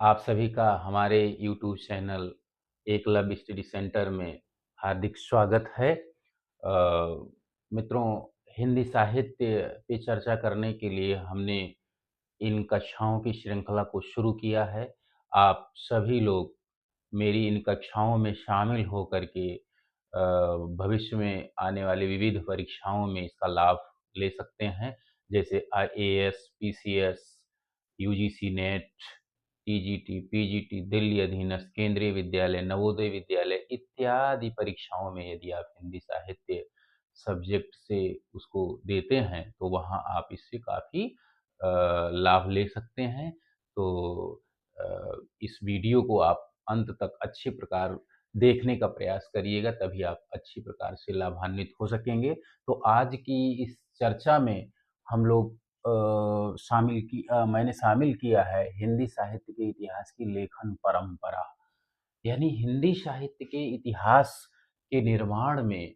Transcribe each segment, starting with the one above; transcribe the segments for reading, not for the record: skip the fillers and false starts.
आप सभी का हमारे YouTube channel Eklavya study centre में हार्दिक स्वागत है। मित्रों, हिंदी साहित्य पे चर्चा करने के लिए हमने इन कक्षाओं की श्रृंखला को शुरू किया है। आप सभी लोग मेरी इन कक्षाओं में शामिल होकर के भविष्य में आने वाली विविध परीक्षाओं में इसका लाभ ले सकते हैं, जैसे IAS, PCS, UGC net, TGT, PGT, Delhi अधीनस्थ केंद्रीय विद्यालय, नवोदय विद्यालय इत्यादि परीक्षाओं में यदि आप हिंदी साहित्य सब्जेक्ट से उसको देते हैं, तो वहाँ आप इससे काफ़ी लाभ ले सकते हैं। तो इस वीडियो को आप अंत तक अच्छे प्रकार देखने का प्रयास करिएगा, तभी आप अच्छी प्रकार से लाभान्वित हो सकेंगे। तो आज की इस चर्चा में हम लोग मैंने शामिल किया है हिंदी साहित्य के इतिहास की लेखन परंपरा। यानी हिंदी साहित्य के इतिहास के निर्माण में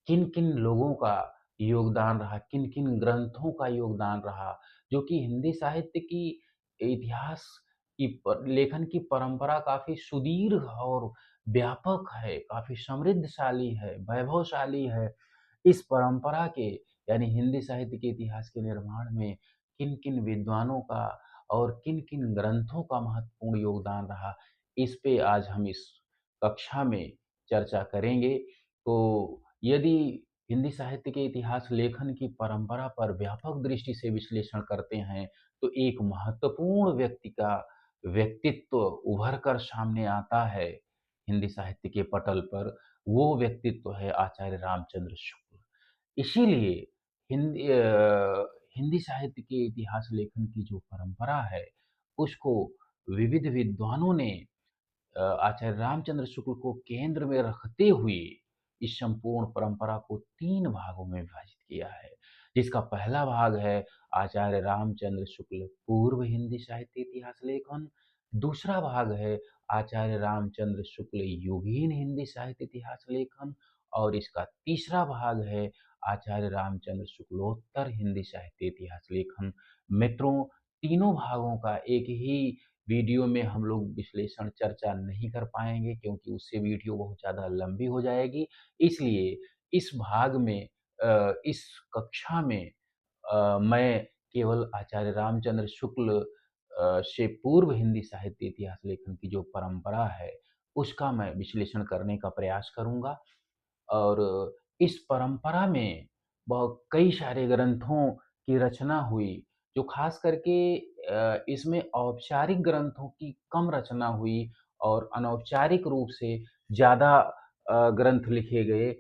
किन-किन लोगों का योगदान रहा, किन-किन ग्रंथों का योगदान रहा, जो कि हिंदी साहित्य की इतिहास की लेखन की परंपरा काफ़ी सुदीर्घ और व्यापक है, काफ़ी समृद्धशाली है, वैभवशाली है। इस परंपरा के यानी हिंदी साहित्य के इतिहास के निर्माण में किन-किन विद्वानों का और किन-किन ग्रंथों का महत्वपूर्ण योगदान रहा, इस पे आज हम इस कक्षा में चर्चा करेंगे। तो यदि हिंदी साहित्य के इतिहास लेखन की परंपरा पर व्यापक दृष्टि से विश्लेषण करते हैं, तो एक महत्वपूर्ण व्यक्ति का व्यक्तित्व उभर कर सामने आता है हिंदी साहित्य के पटल पर। वो व्यक्तित्व है आचार्य रामचंद्र शुक्ल। इसीलिए हिंदी साहित्य के इतिहास लेखन की जो परंपरा है, उसको विविध विद्वानों ने आचार्य रामचंद्र शुक्ल को केंद्र में रखते हुए इस संपूर्ण परंपरा को 3 भागों में विभाजित किया है, जिसका पहला भाग है आचार्य रामचंद्र शुक्ल पूर्व हिंदी साहित्य इतिहास लेखन, दूसरा भाग है आचार्य रामचंद्र शुक्ल युगीन हिंदी साहित्य इतिहास लेखन और इसका तीसरा भाग है आचार्य रामचंद्र शुक्लोत्तर हिंदी साहित्य इतिहास लेखन। मित्रों, तीनों भागों का एक ही वीडियो में हम लोग विश्लेषण चर्चा नहीं कर पाएँगे, क्योंकि उससे वीडियो बहुत ज़्यादा लंबी हो जाएगी। इसलिए इस भाग में इस कक्षा में मैं केवल आचार्य रामचंद्र शुक्ल से पूर्व हिंदी साहित्य इतिहास लेखन की जो परंपरा है, उसका मैं विश्लेषण करने का प्रयास करूँगा। और इस परंपरा में कई सारे ग्रंथों की रचना हुई, जो ख़ास करके इसमें औपचारिक ग्रंथों की कम रचना हुई और अनौपचारिक रूप से ज़्यादा ग्रंथ लिखे गए।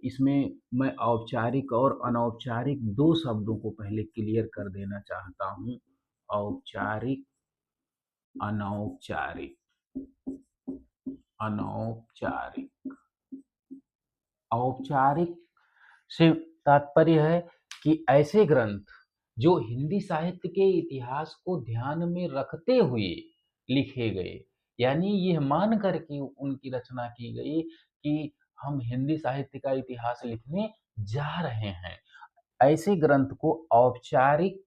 इसमें मैं औपचारिक और अनौपचारिक 2 शब्दों को पहले क्लियर कर देना चाहता हूँ। औपचारिक, अनौपचारिक, अनौपचारिक। औपचारिक से तात्पर्य है कि ऐसे ग्रंथ जो हिंदी साहित्य के इतिहास को ध्यान में रखते हुए लिखे गए, यानी यह मान कर के उनकी रचना की गई कि हम हिंदी साहित्य का इतिहास लिखने जा रहे हैं। ऐसे ग्रंथ को औपचारिक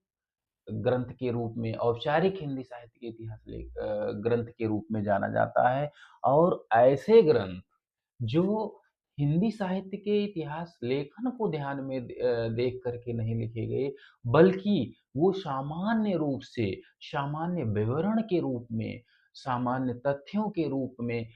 ग्रंथ के रूप में, औपचारिक हिंदी साहित्य के ग्रंथ के रूप में जाना जाता है। और ऐसे ग्रंथ जो हिंदी साहित्य के इतिहास लेखन को ध्यान में देख कर के नहीं लिखे गए, बल्कि वो सामान्य रूप से, सामान्य विवरण के रूप में, सामान्य तथ्यों के रूप में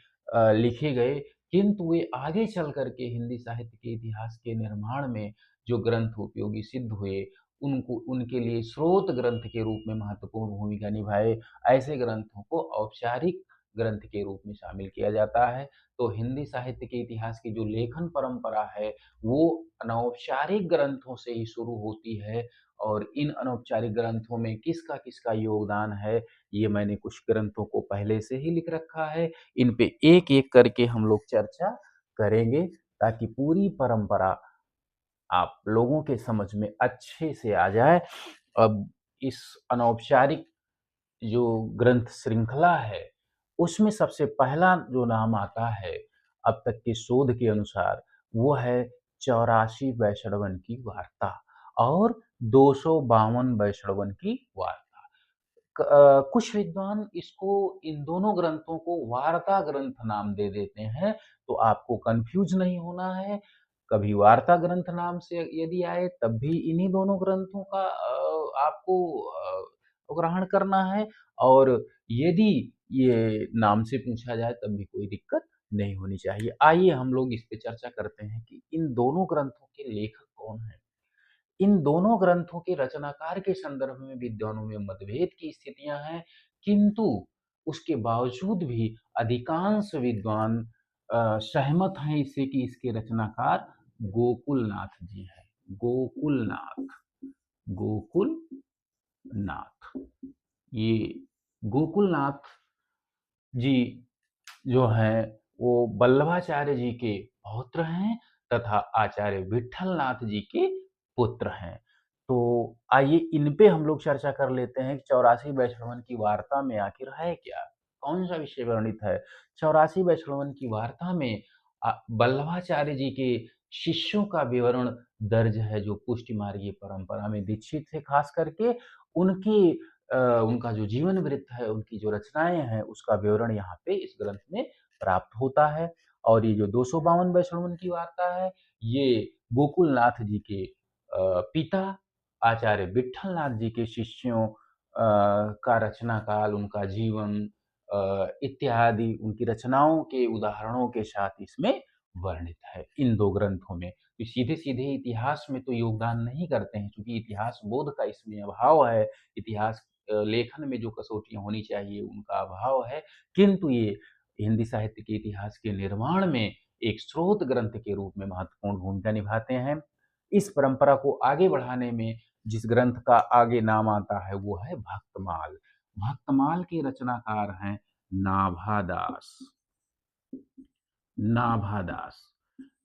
लिखे गए, किंतु वे आगे चल कर के हिंदी साहित्य के इतिहास के निर्माण में जो ग्रंथ उपयोगी सिद्ध हुए, उनको उनके लिए स्रोत ग्रंथ के रूप में महत्वपूर्ण भूमिका निभाए। ऐसे ग्रंथों को औपचारिक ग्रंथ के रूप में शामिल किया जाता है। तो हिंदी साहित्य के इतिहास की जो लेखन परंपरा है, वो अनौपचारिक ग्रंथों से ही शुरू होती है। और इन अनौपचारिक ग्रंथों में किसका-किसका योगदान है, ये मैंने कुछ ग्रंथों को पहले से ही लिख रखा है। इन पे एक-एक करके हम लोग चर्चा करेंगे, ताकि पूरी परंपरा आप लोगों के समझ में अच्छे से आ जाए। अब इस अनौपचारिक जो ग्रंथ श्रृंखला है, उसमें सबसे पहला जो नाम आता है, अब तक के शोध के अनुसार, वो है 84 वैष्णवन की वार्ता और 252 वैष्णवन की वार्ता। कुछ विद्वान इसको इन दोनों ग्रंथों को वार्ता ग्रंथ नाम दे देते हैं, तो आपको कन्फ्यूज़ नहीं होना है। कभी वार्ता ग्रंथ नाम से यदि आए तब भी इन्हीं दोनों ग्रंथों का आपको ग्रहण करना है, और यदि ये नाम से पूछा जाए तब भी कोई दिक्कत नहीं होनी चाहिए। आइए हम लोग इस पे चर्चा करते हैं कि इन दोनों ग्रंथों के लेखक कौन हैं? इन दोनों ग्रंथों के रचनाकार के संदर्भ में विद्वानों में मतभेद की स्थितियां हैं, किंतु उसके बावजूद भी अधिकांश विद्वान सहमत हैं इससे कि इसके रचनाकार गोकुलनाथ जी हैं। गोकुलनाथ, गोकुलनाथ, ये गोकुलनाथ जी जो हैं वो वल्लभाचार्य जी के पौत्र हैं तथा आचार्य विट्ठलनाथ जी के पुत्र हैं। तो आइए इन पे हम लोग चर्चा कर लेते हैं कि 84 वैष्णवन की वार्ता में आखिर है क्या? कौन सा विषय वर्णित है? 84 वैष्णवन की वार्ता में वल्लभाचार्य जी के शिष्यों का विवरण दर्ज है, जो पुष्टि मार्गीय परंपरा में दीक्षित थे। खास करके उनकी उनका जो जीवन वृत्त है, उनकी जो रचनाएँ हैं, उसका विवरण यहाँ पे इस ग्रंथ में प्राप्त होता है। और ये जो 252 वैष्णवन की वार्ता है, ये गोकुलनाथ जी के पिता आचार्य विट्ठलनाथ जी के शिष्यों का रचना काल, उनका जीवन इत्यादि उनकी रचनाओं के उदाहरणों के साथ इसमें वर्णित है इन 2 ग्रंथों में। तो सीधे-सीधे इतिहास में तो योगदान नहीं करते हैं, चूँकि इतिहास बोध का इसमें अभाव है, इतिहास लेखन में जो कसौटियाँ होनी चाहिए उनका अभाव है, किंतु ये हिंदी साहित्य के इतिहास के निर्माण में एक स्रोत ग्रंथ के रूप में महत्वपूर्ण भूमिका निभाते हैं। इस परंपरा को आगे बढ़ाने में जिस ग्रंथ का आगे नाम आता है वो है भक्तमाल। भक्तमाल के रचनाकार हैं नाभादास। नाभादास,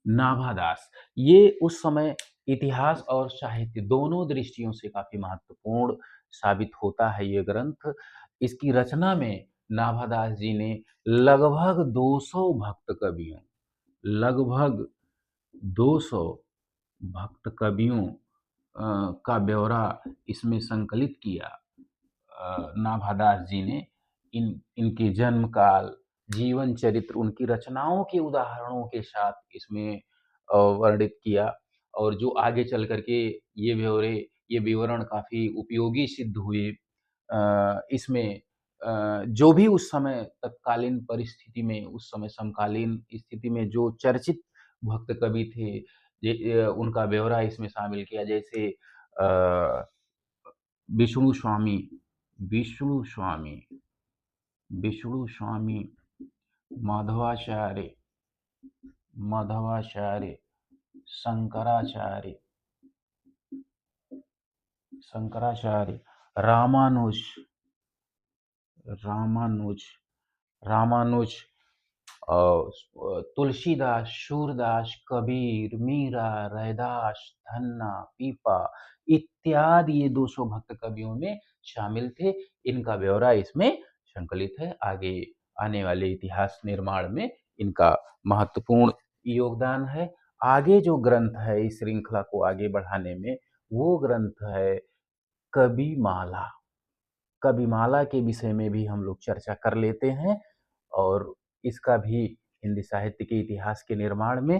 नाभादास ये उस समय इतिहास और साहित्य दोनों दृष्टियों से काफी महत्वपूर्ण साबित होता है ये ग्रंथ। इसकी रचना में नाभादास जी ने लगभग 200 भक्त कवियों, लगभग 200 भक्त कवियों का ब्यौरा इसमें संकलित किया। नाभादास जी ने इनके जन्म काल, जीवन चरित्र, उनकी रचनाओं के उदाहरणों के साथ इसमें वर्णित किया, और जो आगे चल करके ये ब्यौरे, ये विवरण काफ़ी उपयोगी सिद्ध हुए। इसमें जो भी उस समय तत्कालीन परिस्थिति में, उस समय समकालीन स्थिति में जो चर्चित भक्त कवि थे, उनका ब्यौरा इसमें शामिल किया। जैसे विष्णु स्वामी, विष्णु स्वामी, विष्णु स्वामी, माधवाचार्य, माधवाचार्य, शंकराचार्य, शंकराचार्य, रामानुज, रामानुज, रामानुज, तुलसीदास, सूरदास, कबीर, मीरा, रैदास, धन्ना, पीपा इत्यादि ये 200 भक्त कवियों में शामिल थे। इनका ब्यौरा इसमें संकलित है। आगे आने वाले इतिहास निर्माण में इनका महत्वपूर्ण योगदान है। आगे जो ग्रंथ है इस श्रृंखला को आगे बढ़ाने में, वो ग्रंथ है कविमाला। कविमाला के विषय में भी हम लोग चर्चा कर लेते हैं, और इसका भी हिंदी साहित्य के इतिहास के निर्माण में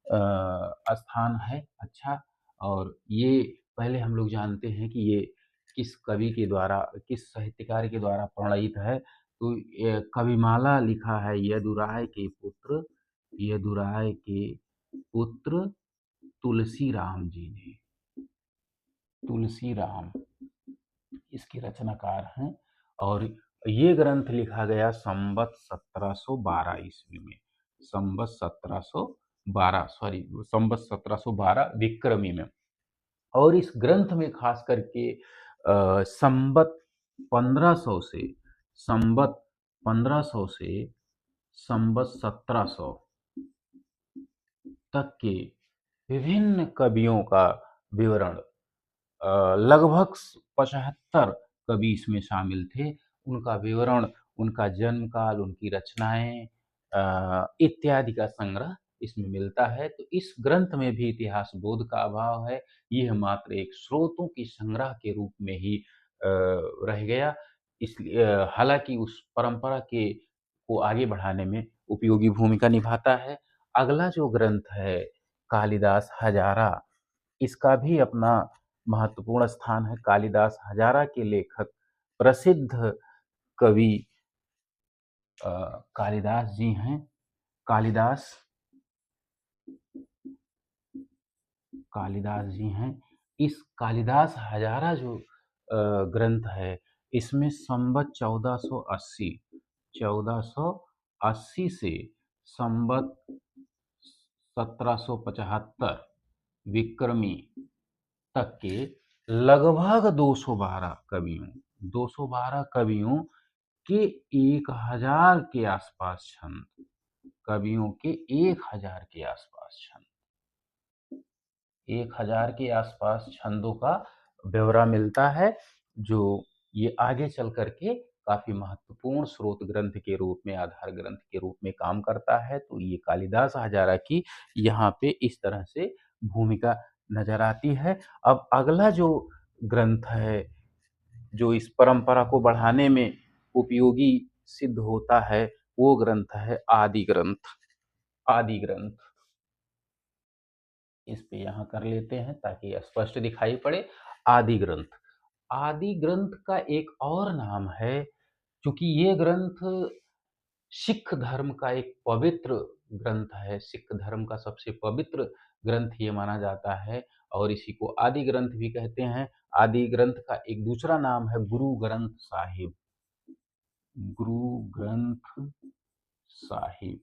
स्थान है अच्छा। और ये पहले हम लोग जानते हैं कि ये किस कवि के द्वारा, किस साहित्यकार के द्वारा प्रणीत है। तो कविमाला लिखा है यदुराय के पुत्र, यदुराय के पुत्र तुलसी राम जी ने। तुलसी राम इसके रचनाकार हैं, और ये ग्रंथ लिखा गया संवत 1712 ईस्वी में। संवत 1712, सॉरी, संवत 1712 विक्रमी में। और इस ग्रंथ में खास करके संवत 1500 से, संवत 1500 से संवत 1700 तक के विभिन्न कवियों का विवरण, लगभग 75 कवि इसमें शामिल थे। उनका विवरण, उनका जन्म काल, उनकी रचनाएं इत्यादि का संग्रह इसमें मिलता है। तो इस ग्रंथ में भी इतिहास बोध का अभाव है। यह मात्र एक स्रोतों की संग्रह के रूप में ही रह गया। इसलिए हालाँकि उस परंपरा के को आगे बढ़ाने में उपयोगी भूमिका निभाता है। अगला जो ग्रंथ है कालिदास हजारा, इसका भी अपना महत्वपूर्ण स्थान है। कालिदास हजारा के लेखक प्रसिद्ध कवि अ, कालिदास जी हैं। कालिदास कालिदास जी हैं। इस कालिदास हजारा जो ग्रंथ है, इसमें संवत 1480 से संवत 1775 विक्रमी तक के लगभग 212 कवियों के 1000 के आसपास छंद, कवियों के 1000 के आसपास छंद, 1000 के आसपास छंदों का ब्यौरा मिलता है, जो ये आगे चल कर के काफ़ी महत्वपूर्ण स्रोत ग्रंथ के रूप में, आधार ग्रंथ के रूप में काम करता है। तो ये कालिदास हजारा की यहाँ पे इस तरह से भूमिका नज़र आती है। अब अगला जो ग्रंथ है, जो इस परंपरा को बढ़ाने में उपयोगी सिद्ध होता है, वो ग्रंथ है आदि ग्रंथ। आदि ग्रंथ इस पे यहाँ कर लेते हैं ताकि स्पष्ट दिखाई पड़े। आदि ग्रंथ, आदि ग्रंथ का एक और नाम है, क्योंकि ये ग्रंथ सिख धर्म का एक पवित्र ग्रंथ है, सिख धर्म का सबसे पवित्र ग्रंथ ये माना जाता है और इसी को आदि ग्रंथ भी कहते हैं। आदि ग्रंथ का एक दूसरा नाम है गुरु ग्रंथ साहिब। गुरु ग्रंथ साहिब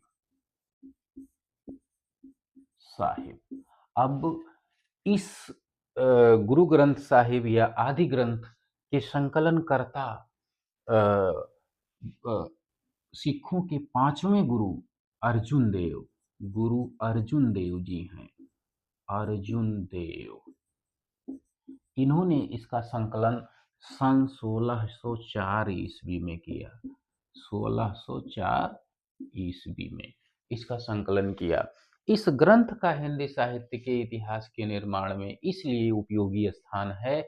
साहिब अब इस गुरु ग्रंथ साहिब या आदि ग्रंथ के संकलनकर्ता अ, अ, सिखों के पांचवें गुरु अर्जुन देव, गुरु अर्जुन देव जी हैं। अर्जुन देव, इन्होंने इसका संकलन सन 1604 ईस्वी में किया। 1604 ईस्वी में इसका संकलन किया। इस ग्रंथ का हिंदी साहित्य के इतिहास के निर्माण में इसलिए उपयोगी स्थान है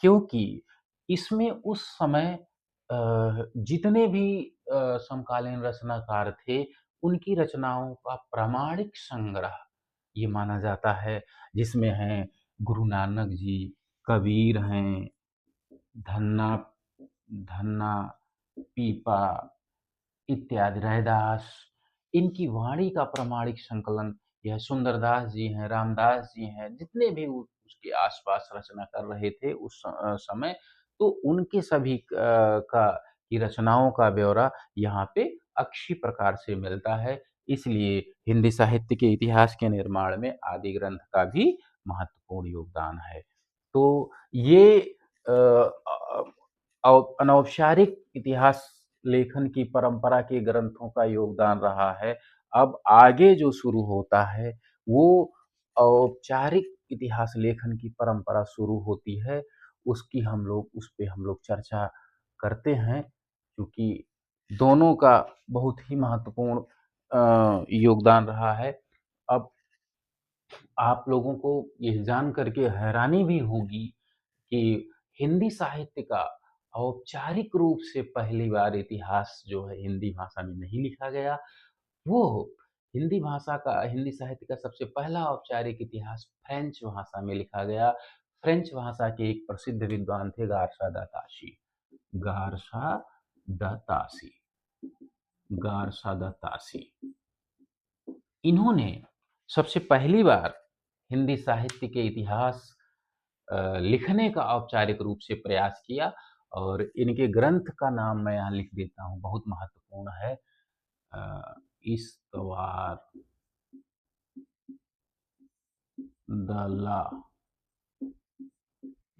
क्योंकि इसमें उस समय जितने भी समकालीन रचनाकार थे, उनकी रचनाओं का प्रामाणिक संग्रह ये माना जाता है, जिसमें हैं गुरु नानक जी, कबीर हैं, धन्ना धन्ना, पीपा इत्यादि, रैदास, इनकी वाणी का प्रामाणिक संकलन यह सुंदरदास जी हैं, रामदास जी हैं, जितने भी उसके आसपास रचना कर रहे थे उस समय, तो उनके सभी का की रचनाओं का ब्यौरा यहाँ पे अच्छी प्रकार से मिलता है। इसलिए हिंदी साहित्य के इतिहास के निर्माण में आदि ग्रंथ का भी महत्वपूर्ण योगदान है। तो ये अनौपचारिक इतिहास लेखन की परंपरा के ग्रंथों का योगदान रहा है। अब आगे जो शुरू होता है, वो औपचारिक इतिहास लेखन की परंपरा शुरू होती है। उसकी उस पे हम लोग चर्चा करते हैं, क्योंकि दोनों का बहुत ही महत्वपूर्ण योगदान रहा है। अब आप लोगों को ये जान करके हैरानी भी होगी कि हिंदी साहित्य का औपचारिक रूप से पहली बार इतिहास जो है हिंदी भाषा में नहीं लिखा गया। वो हिंदी साहित्य का सबसे पहला औपचारिक इतिहास फ्रेंच भाषा में लिखा गया। फ्रेंच भाषा के एक प्रसिद्ध विद्वान थे गारसा दा ताशी। गारसा दा ताशी गारसा दा ताशी इन्होंने सबसे पहली बार हिंदी साहित्य के इतिहास लिखने का औपचारिक रूप से प्रयास किया और इनके ग्रंथ का नाम मैं यहाँ लिख देता हूँ, बहुत महत्वपूर्ण है। इस्तवार द ला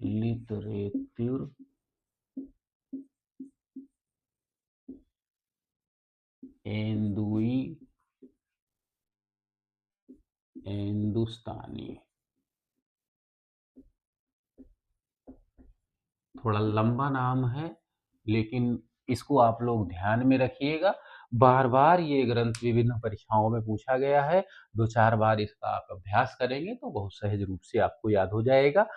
लिटरेचर एंदुई हिंदुस्तानी। थोड़ा लंबा नाम है, लेकिन इसको आप लोग ध्यान में रखिएगा। बार-बार ये ग्रंथ विभिन्न परीक्षाओं में पूछा गया है। 2-4 बार इसका आप अभ्यास करेंगे तो बहुत सहज रूप से आपको याद हो जाएगा।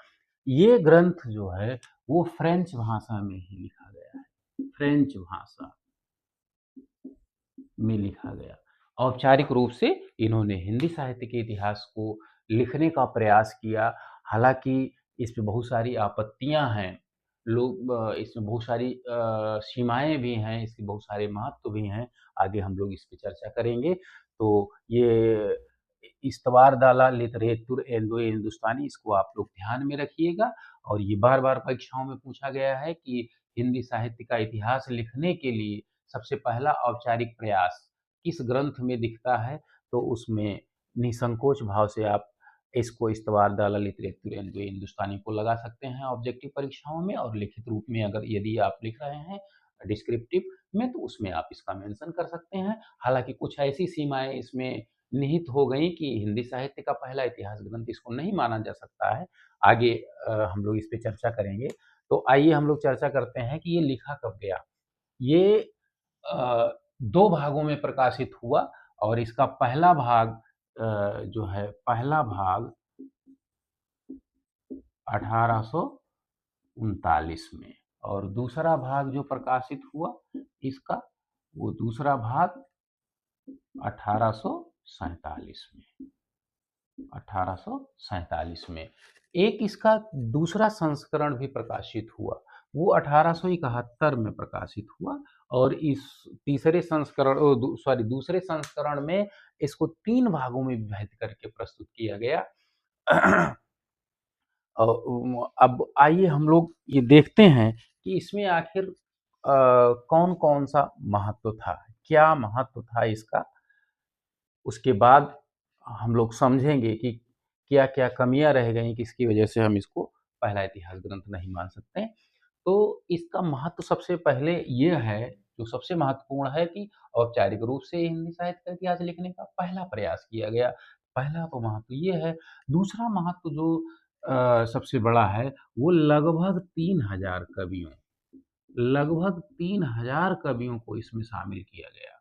ये ग्रंथ जो है वो फ्रेंच भाषा में ही लिखा गया है। फ्रेंच भाषा में लिखा गया। औपचारिक रूप से इन्होंने हिंदी साहित्य के इतिहास को लिखने का प्रयास किया। हालाँकि इसमें बहुत सारी आपत्तियाँ हैं। इसमें बहुत सारी सीमाएँ भी हैं, इसके बहुत सारे महत्व भी हैं। आगे हम लोग इस पे चर्चा करेंगे। तो ये इस्तवार दाला लिटरेतुर एंडो हिंदुस्तानी, इसको आप लोग ध्यान में रखिएगा। और ये बार-बार परीक्षाओं में पूछा गया है कि हिंदी साहित्य का इतिहास लिखने के लिए सबसे पहला औपचारिक प्रयास किस ग्रंथ में दिखता है, तो उसमें निसंकोच भाव से आप इसको इस्तवार दाला लिटरेतुर एंडो हिंदुस्तानी को लगा सकते हैं ऑब्जेक्टिव परीक्षाओं में। और लिखित रूप में अगर यदि आप लिख रहे हैं डिस्क्रिप्टिव में, तो उसमें आप इसका मेंशन कर सकते हैं। हालाँकि कुछ ऐसी सीमाएँ इसमें निहित हो गई कि हिंदी साहित्य का पहला इतिहास ग्रंथ इसको नहीं माना जा सकता है। आगे हम लोग इस पे चर्चा करेंगे। तो आइए हम लोग चर्चा करते हैं कि ये लिखा कब गया। ये 2 भागों में प्रकाशित हुआ और इसका पहला भाग जो है पहला भाग 1839 में, और दूसरा भाग जो प्रकाशित हुआ इसका, वो दूसरा भाग 1847 में। 1847 में एक इसका दूसरा संस्करण भी प्रकाशित हुआ, वो 1871 में प्रकाशित हुआ। और इस तीसरे संस्करण दूसरे संस्करण में इसको 3 भागों में विभाजित करके प्रस्तुत किया गया। अब आइए हम लोग ये देखते हैं कि इसमें आखिर कौन-कौन सा महत्व था, क्या महत्व था इसका। उसके बाद हम लोग समझेंगे कि क्या-क्या कमियाँ रह गई किसकी वजह से हम इसको पहला इतिहास ग्रंथ नहीं मान सकते। तो इसका महत्व सबसे पहले ये है, जो सबसे महत्वपूर्ण है कि औपचारिक रूप से हिंदी साहित्य का इतिहास लिखने का पहला प्रयास किया गया। पहला तो महत्व ये है। दूसरा महत्व जो सबसे बड़ा है, वो लगभग 3000 कवियों को इसमें शामिल किया गया।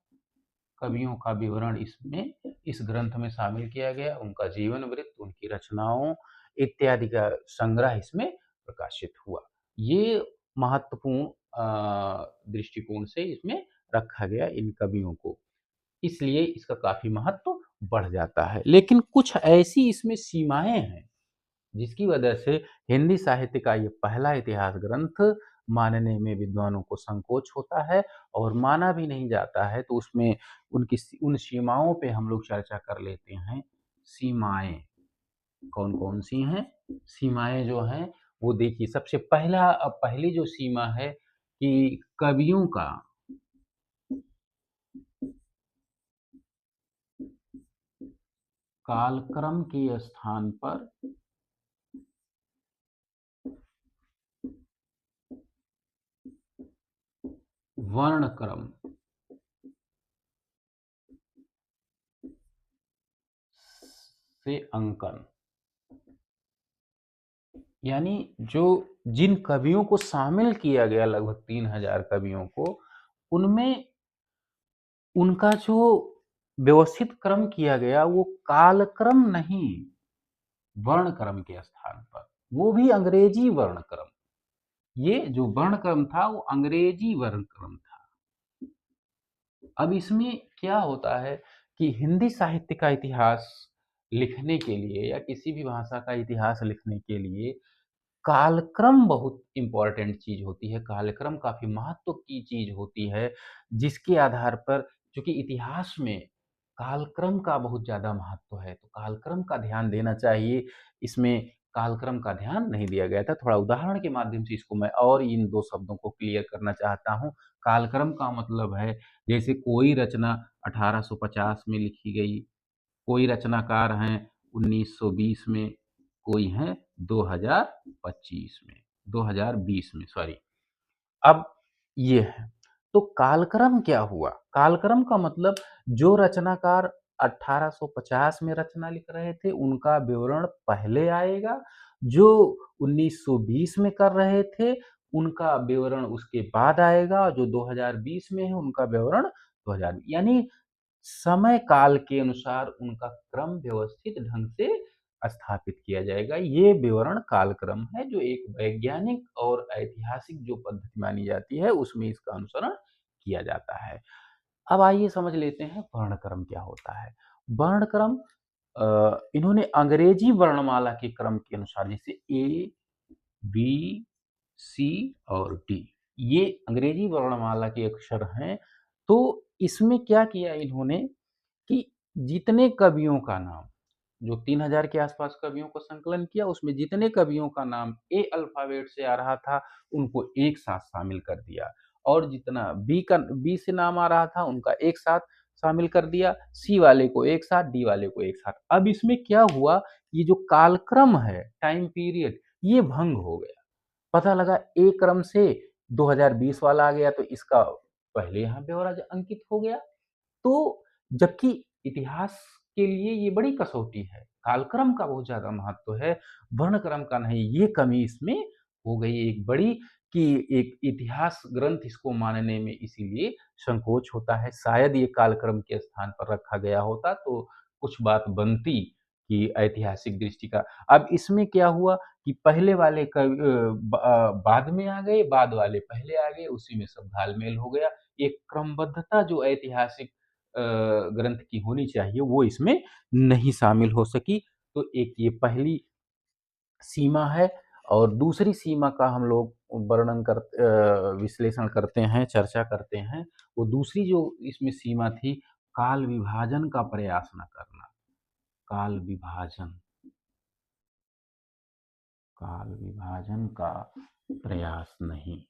कवियों का विवरण इसमें इस ग्रंथ में शामिल किया गया, उनका जीवन वृत्त, उनकी रचनाओं इत्यादि का संग्रह इसमें प्रकाशित हुआ। ये महत्वपूर्ण दृष्टिकोण से इसमें रखा गया इन कवियों को, इसलिए इसका काफ़ी महत्व बढ़ जाता है। लेकिन कुछ ऐसी इसमें सीमाएँ हैं जिसकी वजह से हिंदी साहित्य का ये पहला इतिहास ग्रंथ मानने में विद्वानों को संकोच होता है और माना भी नहीं जाता है। तो उसमें उन सीमाओं पे हम लोग चर्चा कर लेते हैं। सीमाएँ कौन-कौन सी हैं? सीमाएँ जो हैं वो देखिए, सबसे पहली जो सीमा है कि कवियों का कालक्रम के स्थान पर वर्णक्रम से अंकन, यानी जो जिन कवियों को शामिल किया गया, लगभग 3000 कवियों को, उनमें उनका जो व्यवस्थित क्रम किया गया वो कालक्रम नहीं, वर्णक्रम के स्थान पर, वो भी अंग्रेजी वर्णक्रम। ये जो वर्णक्रम था वो अंग्रेजी वर्णक्रम था। अब इसमें क्या होता है कि हिंदी साहित्य का इतिहास लिखने के लिए या किसी भी भाषा का इतिहास लिखने के लिए कालक्रम बहुत इम्पोर्टेंट चीज़ होती है, कालक्रम काफ़ी महत्व की चीज़ होती है, जिसके आधार पर, चूँकि इतिहास में कालक्रम का बहुत ज़्यादा महत्व है, तो कालक्रम का ध्यान देना चाहिए। इसमें कालक्रम का ध्यान नहीं दिया गया था। थोड़ा उदाहरण के माध्यम से इसको मैं और इन 2 शब्दों को क्लियर करना चाहता हूँ। कालक्रम का मतलब है, जैसे कोई रचना 1850 में लिखी गई, कोई रचनाकार हैं 1920 में, कोई हैं 2025 में, 2020 में, सॉरी। अब ये है, तो कालक्रम क्या हुआ? कालक्रम का मतलब जो रचनाकार 1850 में रचना लिख रहे थे, उनका विवरण पहले आएगा, जो 1920 में कर रहे थे, उनका विवरण उसके बाद आएगा, और जो 2020 में है, उनका विवरण 2020, यानी समय काल के अनुसार उनका क्रम व्यवस्थित ढंग से स्थापित किया जाएगा। ये विवरण कालक्रम है जो एक वैज्ञानिक और ऐतिहासिक जो पद्धति मानी जाती है उसमें इसका अनुसरण किया जाता है। अब आइए समझ लेते हैं वर्णक्रम क्या होता है। वर्णक्रम इन्होंने अंग्रेजी वर्णमाला के क्रम के अनुसार जैसे ए, बी, सी और डी ये अंग्रेजी वर्णमाला के अक्षर हैं। तो इसमें क्या किया इन्होंने कि जितने कवियों का नाम जो 3000 के आसपास कवियों को संकलन किया उसमें जितने कवियों का नाम ए अल्फाबेट से आ रहा था उनको एक साथ शामिल कर दिया और जितना बी से नाम आ रहा था उनका एक साथ शामिल कर दिया, सी वाले को एक साथ, डी वाले को एक साथ। अब इसमें क्या हुआ, ये जो कालक्रम है टाइम पीरियड ये भंग हो गया। पता लगा ए क्रम से 2020 वाला आ गया तो इसका पहले यहाँ ब्यौरा अंकित हो गया। तो जबकि इतिहास के लिए ये बड़ी कसौटी है, कालक्रम का बहुत ज़्यादा महत्व है, वर्णक्रम का नहीं। ये कमी इसमें हो गई एक बड़ी कि एक इतिहास ग्रंथ इसको मानने में इसीलिए संकोच होता है। शायद ये कालक्रम के स्थान पर रखा गया होता तो कुछ बात बनती कि ऐतिहासिक दृष्टि का। अब इसमें क्या हुआ कि पहले वाले बाद में आ गए, बाद वाले पहले आ गए, उसी में सब घाल-मेल हो गया। एक क्रमबद्धता जो ऐतिहासिक ग्रंथ की होनी चाहिए वो इसमें नहीं शामिल हो सकी। तो एक ये पहली सीमा है और दूसरी सीमा का हम लोग विश्लेषण करते हैं, चर्चा करते हैं। वो दूसरी जो इसमें सीमा थी, काल विभाजन का प्रयास न करना। काल विभाजन काल विभाजन का प्रयास नहीं।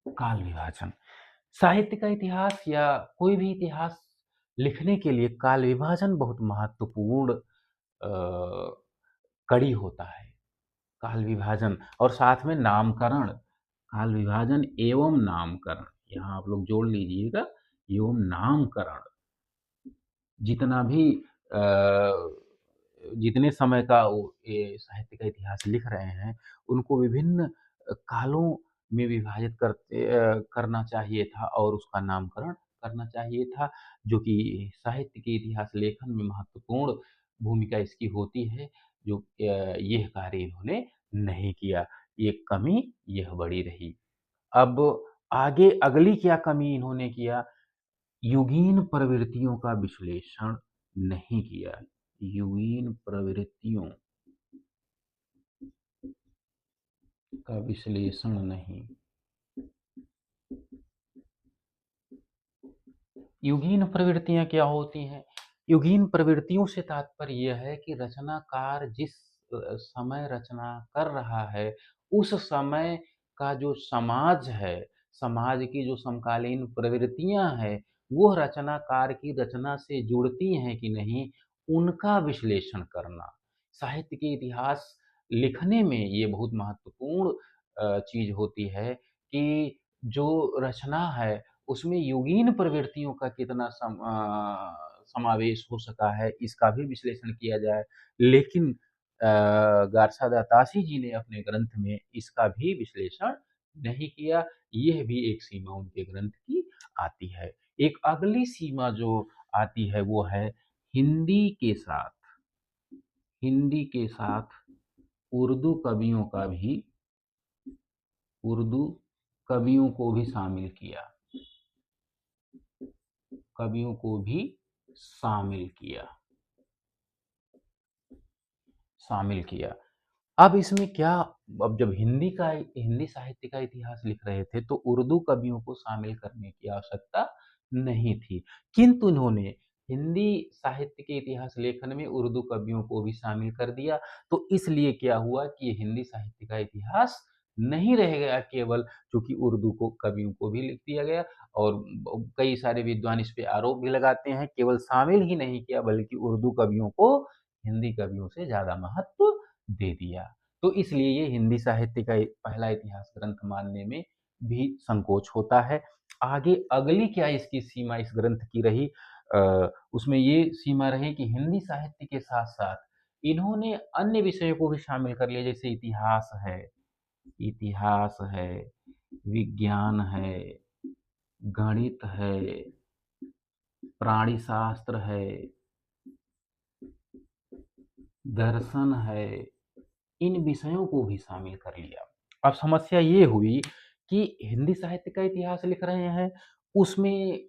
काल विभाजन साहित्य का इतिहास या कोई भी इतिहास लिखने के लिए काल विभाजन बहुत महत्वपूर्ण कड़ी होता है। काल विभाजन और साथ में नामकरण, काल विभाजन एवं नामकरण, यहाँ आप लोग जोड़ लीजिएगा, एवं नामकरण। जितना भी जितने समय का वो ये साहित्य का इतिहास लिख रहे हैं, उनको विभिन्न कालों में विभाजित करना चाहिए था और उसका नामकरण करना चाहिए था, जो कि साहित्य के इतिहास लेखन में महत्वपूर्ण भूमिका इसकी होती है, जो यह कार्य इन्होंने नहीं किया। ये कमी यह बड़ी रही। अब आगे अगली क्या कमी इन्होंने किया, युगीन प्रवृत्तियों का विश्लेषण नहीं किया। युगीन प्रवृत्तियों का विश्लेषण नहीं। युगीन प्रवृत्तियां क्या होती हैं? युगीन प्रवृत्तियों से तात्पर्य यह है कि रचनाकार जिस समय रचना कर रहा है, उस समय का जो समाज है, समाज की जो समकालीन प्रवृत्तियां हैं, वो रचनाकार की रचना से जुड़ती हैं कि नहीं, उनका विश्लेषण करना। साहित्य के इतिहास लिखने में ये बहुत महत्वपूर्ण चीज होती है कि जो रचना है उसमें योगीन प्रवृत्तियों का कितना समावेश हो सका है, इसका भी विश्लेषण किया जाए। लेकिन गार्सा दा ताशी जी ने अपने ग्रंथ में इसका भी विश्लेषण नहीं किया। यह भी एक सीमा उनके ग्रंथ की आती है। एक अगली सीमा जो आती है वो है हिंदी के साथ हिंदी के साथ उर्दू कवियों का भी उर्दू कवियों को भी शामिल किया। कवियों को भी शामिल किया शामिल किया। अब इसमें क्या, अब जब हिंदी साहित्य का इतिहास लिख रहे थे तो उर्दू कवियों को शामिल करने की आवश्यकता नहीं थी, किंतु इन्होंने हिंदी साहित्य के इतिहास लेखन में उर्दू कवियों को भी शामिल कर दिया। तो इसलिए क्या हुआ कि ये हिंदी साहित्य का इतिहास नहीं रह गया केवल, क्योंकि उर्दू को कवियों को भी लिख दिया गया। और कई सारे विद्वान इस पे आरोप भी लगाते हैं, केवल शामिल ही नहीं किया बल्कि उर्दू कवियों को हिंदी कवियों से ज्यादा महत्व दे दिया। तो इसलिए ये हिंदी साहित्य का पहला इतिहास ग्रंथ मानने में भी संकोच होता है। आगे अगली क्या इसकी सीमा इस ग्रंथ की रही, उसमें ये सीमा रही कि हिंदी साहित्य के साथ साथ इन्होंने अन्य विषयों को भी शामिल कर लिया, जैसे इतिहास है, विज्ञान है, गणित है, प्राणी शास्त्र है, दर्शन है, इन विषयों को भी शामिल कर लिया। अब समस्या ये हुई कि हिंदी साहित्य का इतिहास लिख रहे हैं, उसमें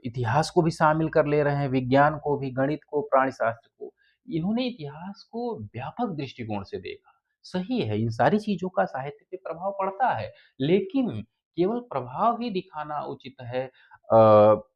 इतिहास को भी शामिल कर ले रहे हैं, विज्ञान को भी, गणित को, प्राणिशास्त्र को। इन्होंने इतिहास को व्यापक दृष्टिकोण से देखा। सही है, इन सारी चीज़ों का साहित्य पे प्रभाव पड़ता है, लेकिन केवल प्रभाव ही दिखाना उचित है,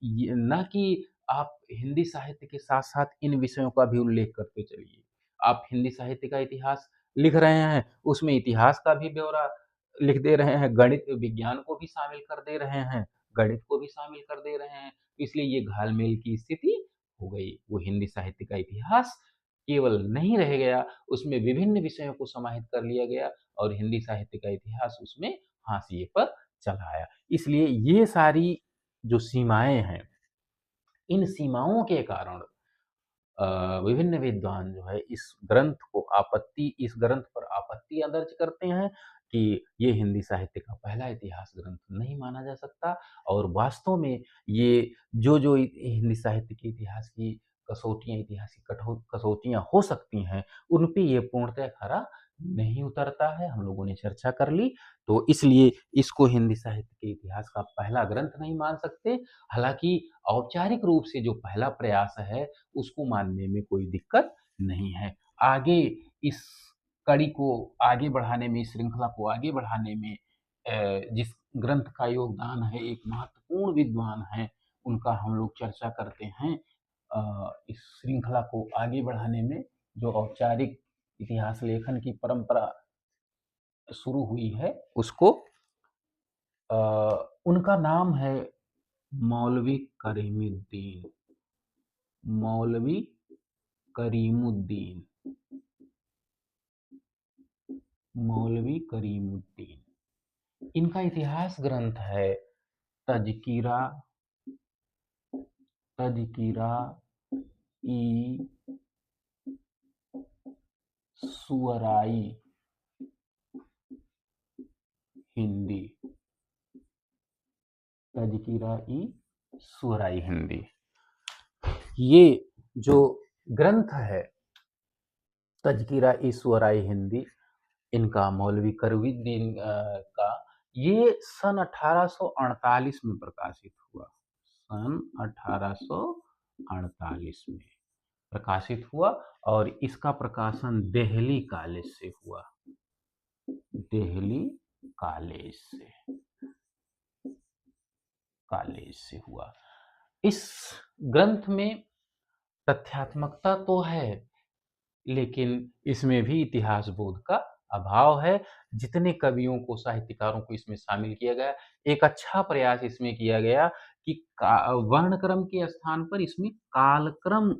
ये ना कि आप हिंदी साहित्य के साथ-साथ इन विषयों का भी उल्लेख करते चलिए। आप हिंदी साहित्य का इतिहास लिख रहे हैं, उसमें इतिहास का भी ब्यौरा लिख दे रहे हैं, गणित विज्ञान को भी शामिल कर दे रहे हैं, गणित को भी शामिल कर दे रहे हैं, इसलिए ये घाल-मेल की स्थिति हो गई। वो हिंदी साहित्य का इतिहास केवल नहीं रह गया, उसमें विभिन्न विषयों को समाहित कर लिया गया और हिंदी साहित्य का इतिहास उसमें हाशिए पर चला आया। इसलिए ये सारी जो सीमाएँ हैं, इन सीमाओं के कारण विभिन्न विद्वान जो है इस ग्रंथ पर आपत्तियाँ दर्ज करते हैं कि ये हिंदी साहित्य का पहला इतिहास ग्रंथ नहीं माना जा सकता और वास्तव में ये जो-जो हिंदी साहित्य के इतिहास की कसौटियाँ, ऐतिहासिक कसौटियाँ हो सकती हैं, उन पे ये पूर्णतः खरा नहीं उतरता है, हम लोगों ने चर्चा कर ली। तो इसलिए इसको हिंदी साहित्य के इतिहास का पहला ग्रंथ नहीं मान सकते। हालाँकि औपचारिक रूप से जो पहला प्रयास है, उसको मानने में कोई दिक्कत नहीं है। आगे इस कड़ी को आगे बढ़ाने में, इस श्रृंखला को आगे बढ़ाने में जिस ग्रंथ का योगदान है, एक महत्वपूर्ण विद्वान हैं, उनका हम लोग चर्चा करते हैं। इस श्रृंखला को आगे बढ़ाने में जो औपचारिक इतिहास लेखन की परंपरा शुरू हुई है, उसको अ, उनका नाम है मौलवी करीमुद्दीन। मौलवी करीमुद्दीन, मौलवी करीमुद्दीन। इनका इतिहास ग्रंथ है तज़किरा तज़किरा ई सुअराई हिंदी। तज़किरा ई सुअराई हिंदी। ये जो ग्रंथ है तज़किरा ई सुअराई हिंदी, इनका मौलवी करीमुद्दीन का ये सन 1848 में प्रकाशित हुआ। सन 1848 में प्रकाशित हुआ और इसका प्रकाशन दिल्ली कॉलेज से हुआ। दिल्ली कॉलेज से हुआ। इस ग्रंथ में तथ्यात्मकता तो है, लेकिन इसमें भी इतिहास बोध का अभाव है। जितने कवियों को, साहित्यकारों को इसमें शामिल किया गया, एक अच्छा प्रयास इसमें किया गया कि वर्णक्रम के स्थान पर इसमें कालक्रम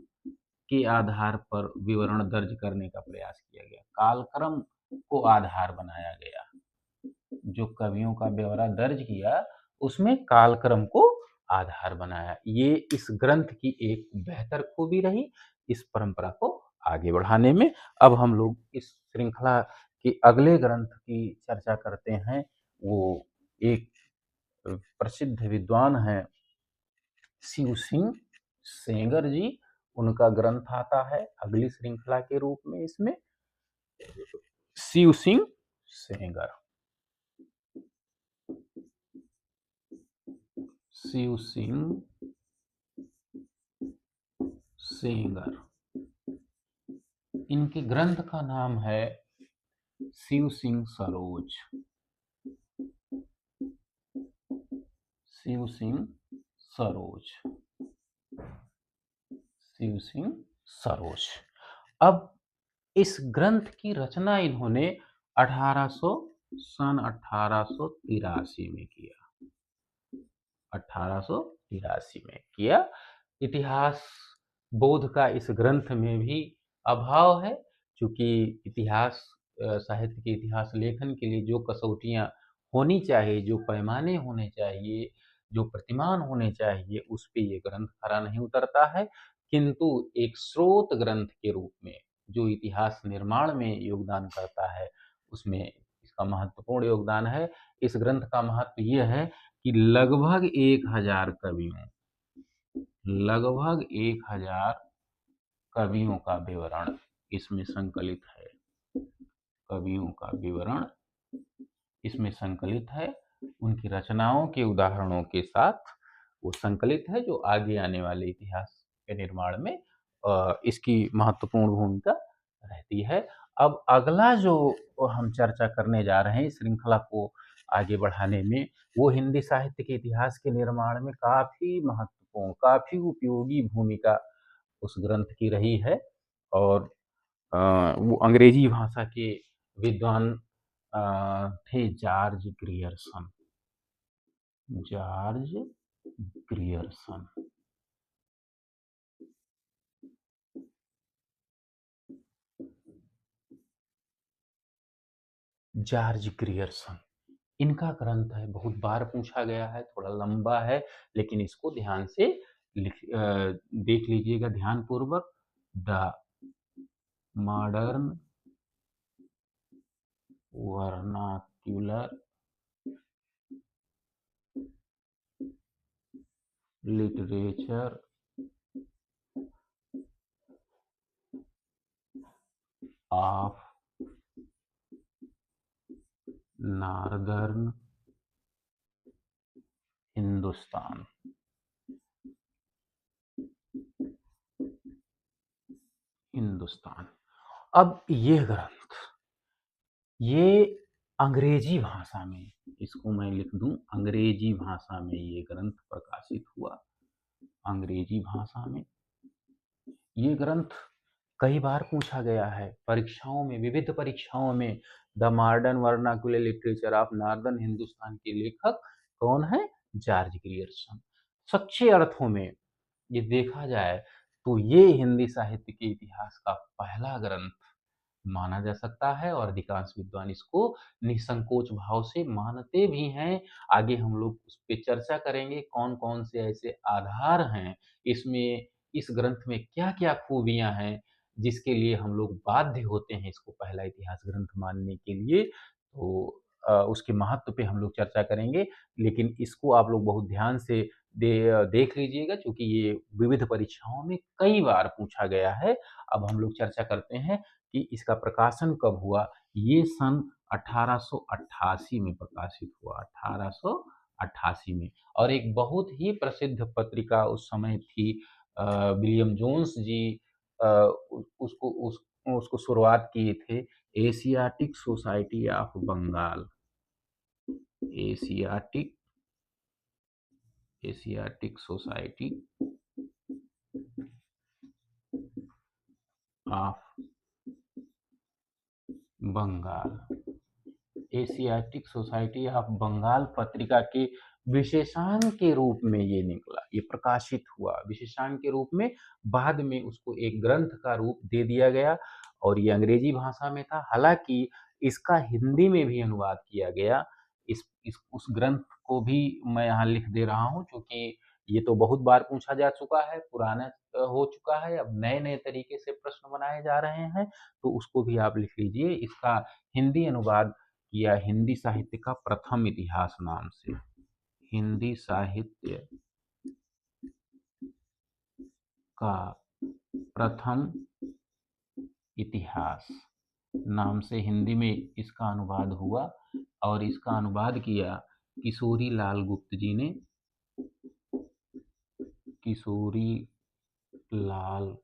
के आधार पर विवरण दर्ज करने का प्रयास किया गया। कालक्रम को आधार बनाया गया। जो कवियों का ब्यौरा दर्ज किया, उसमें कालक्रम को आधार बनाया। ये इस ग्रंथ की एक बेहतर खूबी रही, इस परंपरा को आगे बढ़ाने में। अब हम लोग इस श्रृंखला के अगले ग्रंथ की चर्चा करते हैं। वो एक प्रसिद्ध विद्वान हैं शिव सिंह सेंगर जी, उनका ग्रंथ आता है अगली श्रृंखला के रूप में इसमें। शिव सिंह सेंगर, शिव सिंह सेंगर, इनके ग्रंथ का नाम है शिव सिंह सरोज। शिव सिंह सरोज, शिव सिंह सरोज। अब इस ग्रंथ की रचना इन्होंने 1883 में किया। 1883 में किया। इतिहास बोध का इस ग्रंथ में भी अभाव है, क्योंकि इतिहास साहित्य के इतिहास लेखन के लिए जो कसौटियाँ होनी चाहिए, जो पैमाने होने चाहिए, जो प्रतिमान होने चाहिए, उस पे ये ग्रंथ खरा नहीं उतरता है। किंतु एक स्रोत ग्रंथ के रूप में जो इतिहास निर्माण में योगदान करता है, उसमें इसका महत्वपूर्ण योगदान है। इस ग्रंथ का महत्व ये है कि लगभग 1000 कवियों का विवरण इसमें संकलित है, कवियों का विवरण इसमें संकलित है, उनकी रचनाओं के उदाहरणों के साथ वो संकलित है, जो आगे आने वाले इतिहास के निर्माण में इसकी महत्वपूर्ण भूमिका रहती है। अब अगला जो हम चर्चा करने जा रहे हैं इस श्रृंखला को आगे बढ़ाने में, वो हिंदी साहित्य के इतिहास के निर्माण में काफ़ी महत्वपूर्ण, काफ़ी उपयोगी भूमिका उस ग्रंथ की रही है। और वो अंग्रेजी भाषा के विद्वान थे George Grierson. George Grierson. George Grierson, इनका ग्रंथ है, बहुत बार पूछा गया है, थोड़ा लंबा है, लेकिन इसको ध्यान से देख लीजिएगा ध्यानपूर्वक। The modern vernacular literature of northern Hindustan. अब ये ग्रंथ, ये अंग्रेजी भाषा में, इसको मैं लिख दूं, अंग्रेजी भाषा में ये ग्रंथ प्रकाशित हुआ। अंग्रेजी भाषा में ये ग्रंथ कई बार पूछा गया है परीक्षाओं में, विविध परीक्षाओं में। The modern vernacular literature of northern Hindustan के लेखक कौन है? George Grierson. सच्चे अर्थों में ये देखा जाए तो ये हिंदी साहित्य के इतिहास का पहला ग्रंथ माना जा सकता है, और अधिकांश विद्वान इसको निसंकोच भाव से मानते भी हैं। आगे हम लोग उस पर चर्चा करेंगे, कौन कौन से ऐसे आधार हैं इसमें, इस ग्रंथ में क्या क्या खूबियां हैं जिसके लिए हम लोग बाध्य होते हैं इसको पहला इतिहास ग्रंथ मानने के लिए। तो उसके महत्व पे हम लोग चर्चा करेंगे, लेकिन इसको आप लोग बहुत ध्यान से देख लीजिएगा, क्योंकि ये विविध परीक्षाओं में कई बार पूछा गया है। अब हम लोग चर्चा करते हैं कि इसका प्रकाशन कब हुआ। ये सन 1888 में प्रकाशित हुआ, 1888 में। और एक बहुत ही प्रसिद्ध पत्रिका उस समय थी, विलियम जोन्स जी उसको शुरुआत किए थे, Asiatic Society of Bengal. Asiatic Asiatic Society of Bengal. Asiatic Society of Bengal पत्रिका के विशेषांक के रूप में ये निकला, ये प्रकाशित हुआ विशेषांक के रूप में। बाद में उसको एक ग्रंथ का रूप दे दिया गया, और ये अंग्रेजी भाषा में था। हालांकि इसका हिंदी में भी अनुवाद किया गया। इस उस ग्रंथ को भी मैं यहाँ लिख दे रहा हूँ, क्योंकि ये तो बहुत बार पूछा जा चुका है, पुराना हो चुका है। अब नए नए तरीके से प्रश्न बनाए जा रहे हैं, तो उसको भी आप लिख लीजिए। इसका हिंदी अनुवाद किया हिंदी साहित्य का प्रथम इतिहास नाम से। हिंदी साहित्य का प्रथम इतिहास नाम से हिंदी में इसका अनुवाद हुआ, और इसका अनुवाद किया किशोरी लाल गुप्त जी ने। किशोरी लाल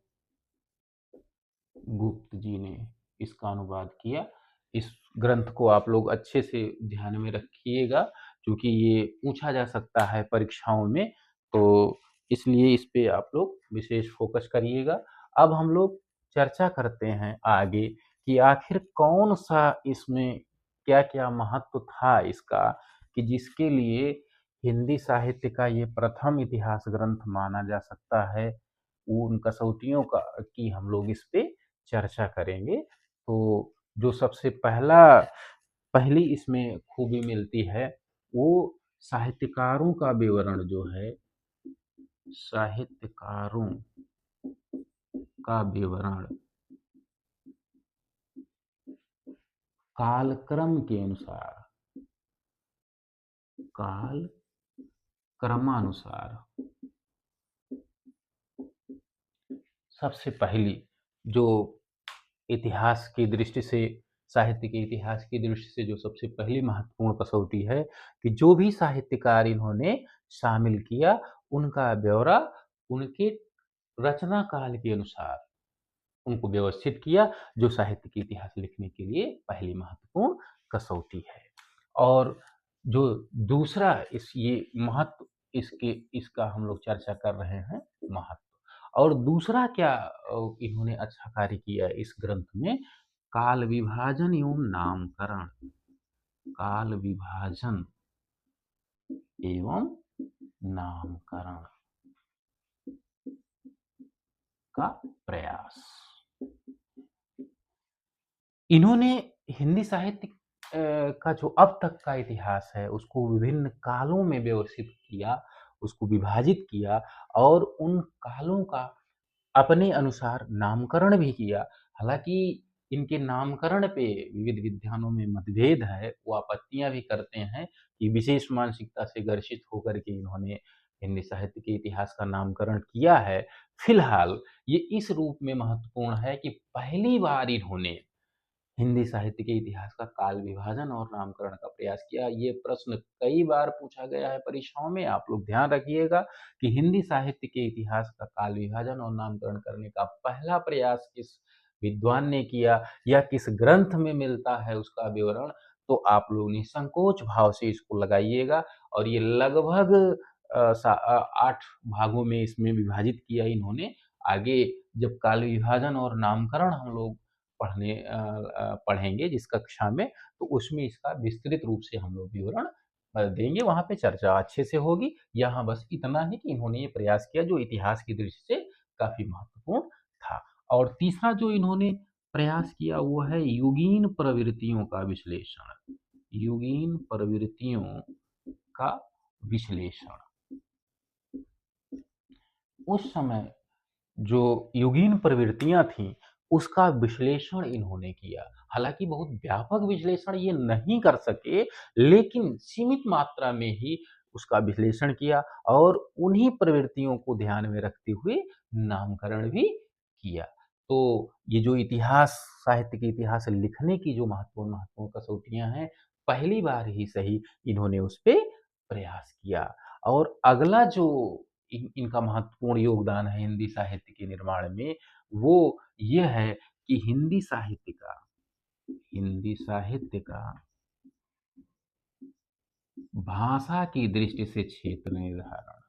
गुप्त जी ने इसका अनुवाद किया। इस ग्रंथ को आप लोग अच्छे से ध्यान में रखिएगा, क्योंकि ये पूछा जा सकता है परीक्षाओं में, तो इसलिए इस पे आप लोग विशेष फोकस करिएगा। अब हम लोग चर्चा करते हैं आगे कि आखिर कौन सा इसमें क्या क्या महत्व था इसका, कि जिसके लिए हिंदी साहित्य का ये प्रथम इतिहास ग्रंथ माना जा सकता है। उन कसौटियों का की हम लोग इस पे चर्चा करेंगे। तो जो सबसे पहली इसमें खूबी मिलती है, वो साहित्यकारों का विवरण जो है, साहित्यकारों का विवरण कालक्रम के अनुसार, काल क्रमानुसार। सबसे पहली जो इतिहास की दृष्टि से, साहित्य के इतिहास की दृष्टि से जो सबसे पहली महत्वपूर्ण कसौटी है कि जो भी साहित्यकार इन्होंने शामिल किया, उनका ब्यौरा उनके रचना काल के अनुसार उनको व्यवस्थित किया, जो साहित्य के इतिहास लिखने के लिए पहली महत्वपूर्ण कसौटी है। और जो दूसरा इस ये महत्व इसके इसका हम लोग चर्चा कर रहे हैं, महत्व। और दूसरा क्या इन्होंने अच्छा कार्य किया है इस ग्रंथ में, काल विभाजन एवं नामकरण। काल विभाजन एवं नामकरण का प्रयास। इन्होंने हिंदी साहित्य का जो अब तक का इतिहास है, उसको विभिन्न कालों में व्यवस्थित किया, उसको विभाजित किया और उन कालों का अपने अनुसार नामकरण भी किया। हालाँकि इनके नामकरण पे विविध विद्वानों में मतभेद है, वो आपत्तियाँ भी करते हैं कि विशेष मानसिकता से ग्रसित होकर के इन्होंने हिंदी साहित्य के इतिहास का नामकरण किया है। फिलहाल ये इस रूप में महत्वपूर्ण है कि पहली बार इन्होंने हिंदी साहित्य के इतिहास का काल विभाजन और नामकरण का प्रयास किया। ये प्रश्न कई बार पूछा गया है परीक्षाओं में, आप लोग ध्यान रखिएगा कि हिंदी साहित्य के इतिहास का काल विभाजन और नामकरण करने का पहला प्रयास किस विद्वान ने किया या किस ग्रंथ में मिलता है उसका विवरण, तो आप लोग निसंकोच भाव से इसको लगाइएगा। और ये लगभग 8 भागों में इसमें विभाजित किया इन्होंने। आगे जब काल विभाजन और नामकरण हम लोग पढ़ेंगे जिस कक्षा में, तो उसमें इसका विस्तृत रूप से हम लोग विवरण देंगे, वहाँ पे चर्चा अच्छे से होगी। यहाँ बस इतना ही कि इन्होंने ये प्रयास किया जो इतिहास की दृष्टि से काफ़ी महत्वपूर्ण था। और तीसरा जो इन्होंने प्रयास किया वो है युगीन प्रवृत्तियों का विश्लेषण। युगीन प्रवृत्तियों का विश्लेषण। उस समय जो युगीन प्रवृत्तियाँ थीं, उसका विश्लेषण इन्होंने किया। हालाँकि बहुत व्यापक विश्लेषण ये नहीं कर सके, लेकिन सीमित मात्रा में ही उसका विश्लेषण किया और उन्हीं प्रवृत्तियों को ध्यान में रखते हुए नामकरण भी किया। तो ये जो इतिहास, साहित्य के इतिहास लिखने की जो महत्वपूर्ण महत्वपूर्ण कसौटियाँ हैं, पहली बार ही सही इन्होंने उस पे प्रयास किया। और अगला जो इनका महत्वपूर्ण योगदान है हिंदी साहित्य के निर्माण में, वो ये है कि हिंदी साहित्य का भाषा की दृष्टि से क्षेत्र निर्धारण।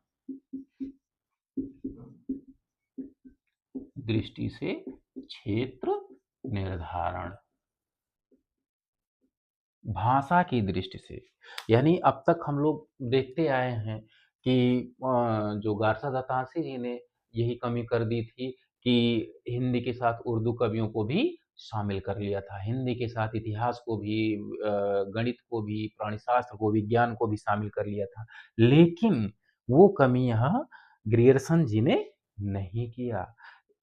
दृष्टि से क्षेत्र निर्धारण। भाषा की दृष्टि से, यानी अब तक हम लोग देखते आए हैं कि जो गारसा दत्तात्रेय जी ने यही कमी कर दी थी कि हिंदी के साथ उर्दू कवियों को भी शामिल कर लिया था। हिंदी के साथ इतिहास को भी, गणित को भी, प्राणिशास्त्र को, विज्ञान को भी शामिल कर लिया था। लेकिन वो कमी यहाँ ग्रियर्सन जी ने नहीं किया।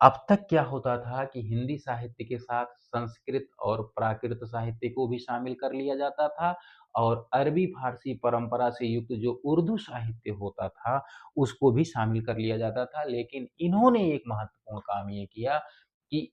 अब तक क्या होता था कि हिंदी साहित्य के साथ संस्कृत और प्राकृत साहित्य को भी शामिल कर लिया जाता था और अरबी फारसी परंपरा से युक्त जो उर्दू साहित्य होता था, उसको भी शामिल कर लिया जाता था। लेकिन इन्होंने एक महत्वपूर्ण काम ये किया कि